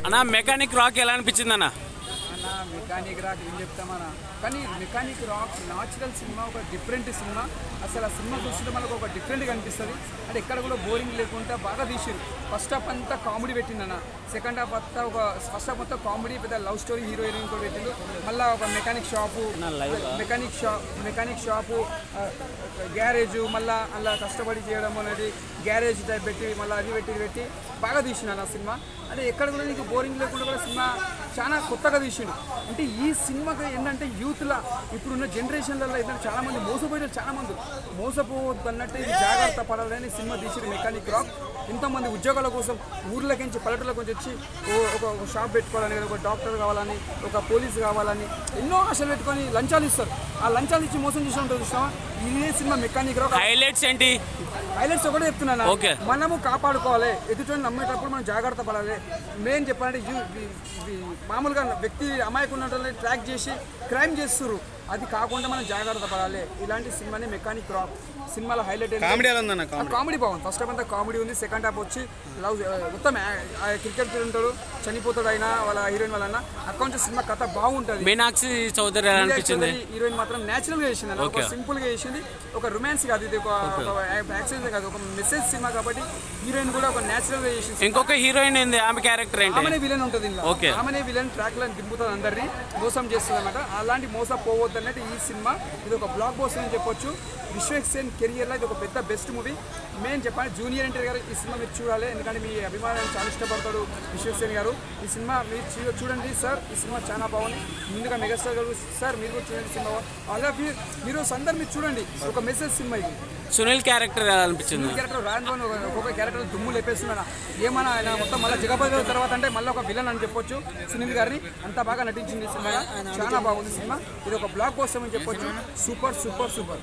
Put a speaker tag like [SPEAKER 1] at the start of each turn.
[SPEAKER 1] అన్న mechanic rock ఎలా అనిపించింది అన్న?
[SPEAKER 2] అన్న మెకానిక్ రాక్ ఏం చెప్తామన్నా, కానీ మెకానిక్ రాక్ న్యాచురల్ సినిమా, ఒక డిఫరెంట్ సినిమా. అసలు ఆ సినిమా చూస్తుంటే మనకు ఒక డిఫరెంట్గా అనిపిస్తుంది. అంటే ఎక్కడ కూడా బోరింగ్ లేకుండా బాగా తీసిరు. ఫస్ట్ హాఫ్ అంతా కామెడీ పెట్టిందన్న, సెకండ్ హాఫ్ అంతా ఫస్ట్ హాఫ్ అంతా కామెడీ, పెద్ద లవ్ స్టోరీ, హీరో హీరోయిన్ కూడా పెట్టిండు. మళ్ళీ ఒక మెకానిక్ షాపు గ్యారేజ్, మళ్ళీ అలా కష్టపడి చేయడం అనేది గ్యారేజ్ టైప్ పెట్టి మళ్ళీ అది పెట్టి బాగా తీసిన ఆ సినిమా. అంటే ఎక్కడ కూడా నీకు బోరింగ్ లేకుండా కూడా సినిమా చాలా కొత్తగా తీసిండు. అంటే ఈ సినిమాకి ఏంటంటే యూత్లో ఇప్పుడున్న జనరేషన్లలో ఏంటంటే చాలామంది మోసపోయారు, చాలామంది మోసపోవద్దు అన్నట్టు ఇది జాగ్రత్త పడాలని సినిమా తీసిడు మెకానిక్ రాక్. ఎంతోమంది ఉద్యోగాల కోసం ఊర్లకించి పల్లెటూళ్ళకి వచ్చి ఒక షాప్ పెట్టుకోవాలని, ఒక డాక్టర్ కావాలని, ఒక పోలీసు కావాలని ఎన్నో ఆశలు పెట్టుకొని లంచాలు ఇస్తారు. ఆ లంచాలు ఇచ్చి మోసం చేసి ఉంటుంది చూసినావా? ఇదే సినిమా మెకానిక్ రాక్.
[SPEAKER 1] హైలైట్స్ ఏంటి?
[SPEAKER 2] హైలైట్స్ ఒకటే చెప్తున్నాను, మనము కాపాడుకోవాలి, ఎదుటి నమ్మేటప్పుడు మనం జాగ్రత్త పడాలి. మెయిన్ చెప్పాలంటే మామూలుగా వ్యక్తి అమాయకున్నట్టు ట్రాక్ చేసి క్రైమ్ చేస్తున్నారు, అది కాకుండా మనం జాగ్రత్త పడాలి. ఇలాంటి సినిమాని మెకానిక్ రాక్ సినిమాలో హైలైట్ కామెడీ బాగుంది. ఫస్ట్ హాఫ్ అంతా కామెడీ ఉంది, సెకండ్ హాఫ్ వచ్చి లవ్ మొత్తం క్రికెట్ ఉంటాడు, చనిపోతాడు అయినా వాళ్ళ హీరోయిన్ వాళ్ళ అక్కడ నుంచి సినిమా కథ బాగుంటుంది.
[SPEAKER 1] మీనాక్షి చౌదరి
[SPEAKER 2] హీరోయిన్ మాత్రం న్యాచురల్ గా చేసింది, ఒక సింపుల్ గా చేసింది. ఒక రొమాన్స్ కాదు ఇది, ఒక యాక్షన్ కాదు, ఒక మెసేజ్ సినిమా కాబట్టి హీరోయిన్ కూడా ఒక న్యాచురల్ గా చేసింది.
[SPEAKER 1] ఇంకొక హీరోయిన్ ఏంది, ఆమె క్యారెక్టర్ ఏంటి?
[SPEAKER 2] ఆమెనే విలన్ ఉంటుంది, ఆమెనే విలన్ ట్రాక్ లో దింపుతుంది, అందరినీ మోసం చేస్తుంది అనమాట. అలాంటి మోసం పోవద్దు అన్నట్టు ఈ సినిమా. ఇది ఒక బ్లాక్ బస్టర్ అని చెప్పొచ్చు. విశ్వక్ సేన్ కెరియర్లో ఇది ఒక పెద్ద బెస్ట్ మూవీ. మెయిన్ చెప్పాలి జూనియర్ ఎన్టీఆర్ గారు ఈ సినిమా మీరు చూడాలి, ఎందుకంటే మీ అభిమానం చాలా ఇష్టపడతాడు విశ్వక్ సేన్ గారు. ఈ సినిమా మీరు చూడండి సార్, ఈ సినిమా చాలా బాగుంది. ముందుగా మెగాస్టార్ గారు సార్ మీరు కూడా చూడండి సినిమా. అలాగే మీరు అందరు మీరు చూడండి, ఒక మెసేజ్ సినిమా ఇది.
[SPEAKER 1] సునీల్ క్యారెక్టర్ ఎలా అనిపించింది?
[SPEAKER 2] క్యారెక్టర్ రాను ఒక్కొక్క క్యారెక్టర్ దుమ్ము లేపేస్తున్నాడు. ఏమన్నా ఆయన మొత్తం మళ్ళీ జగపతి తర్వాత అంటే మళ్ళీ ఒక విలన్ అని చెప్పొచ్చు. సునీల్ గారిని అంత బాగా నటించింది సినిమా, చాలా బాగుంది సినిమా. ఇది ఒక బ్లాక్ బస్టర్ అని చెప్పొచ్చు. Super super super.